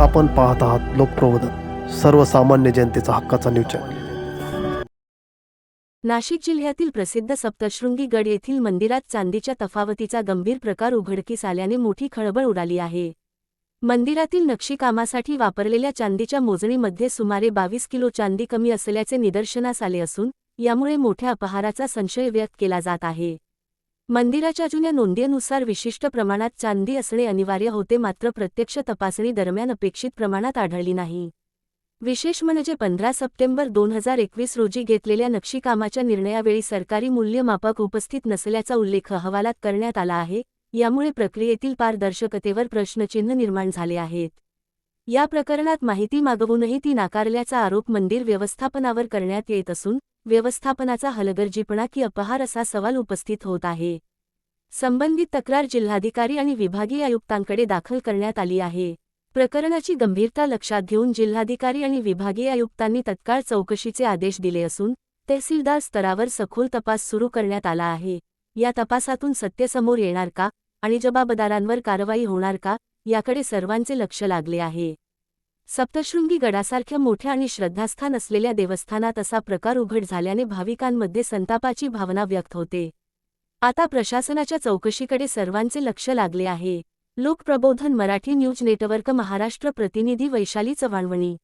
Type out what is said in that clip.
आपण पाहत आहात लोकप्रबोधन, सर्वसामान्य जनतेचा हक्काचा न्यूज चॅनल। नाशिक जिल्ह्यातील प्रसिद्ध सप्तशृंगी गड येथील मंदिरात चांदीच्या तफावतीचा गंभीर प्रकार उघडकीस आल्याने मोठी खळबळ उडाली आहे। मंदिरातील नक्षीकामासाठी वापरलेल्या चांदीच्या मोजणीमध्ये सुमारे 22 किलो चांदी कमी असल्याचे निदर्शनास आले असून यामुळे मोठ्या अपहाराचा संशय व्यक्त केला जात आहे। मंदिराच्या जुन्या नोंदीनुसार विशिष्ट प्रमाणात चांदी असणे अनिवार्य होते, मात्र प्रत्यक्ष तपासणी दरम्यान अपेक्षित प्रमाणात आढळली नाही। विशेष म्हणजे 15 सप्टेंबर 2021 रोजी घेतलेल्या नक्षीकामाच्या निर्णयावेळी सरकारी मूल्यमापक उपस्थित नसल्याचा उल्लेख अहवालात करण्यात आला आहे। यामुळे प्रक्रियेतील पारदर्शकतेवर प्रश्नचिन्ह निर्माण झाले आहेत। या प्रकरणात माहिती मागवूनही ती नाकारल्याचा आरोप मंदिर व्यवस्थापनावर करण्यात येत असून व्यवस्थापनाचा हलगर्जीपणा की अपहार असा सवाल उपस्थित होत आहे। संबंधित तक्रार जिल्हाधिकारी आणि विभागीय आयुक्तांकडे दाखल करण्यात आली आहे। प्रकरणाची गंभीरता लक्षात घेऊन जिल्हाधिकारी आणि विभागीय आयुक्तांनी तत्काळ चौकशीचे आदेश दिले असून तहसीलदार स्तरावर सखोल तपास सुरू करण्यात आला आहे। या तपासातून सत्य समोर येणार का आणि जबाबदारांवर कारवाई होणार का, याकडे सर्वांचे लक्ष लागले आहे। सप्तशृंगी गडासारख्या मोठ्या आणि श्रद्धास्थान असलेल्या देवस्थानात असा प्रकार उघड झाल्याने भाविकांमध्ये संतापाची भावना व्यक्त होते। आता प्रशासनाच्या चौकशीकडे सर्वांचे लक्ष लागले आहे। लोकप्रबोधन मराठी न्यूज नेटवर्क महाराष्ट्र प्रतिनिधी वैशाली चव्हाणवणी।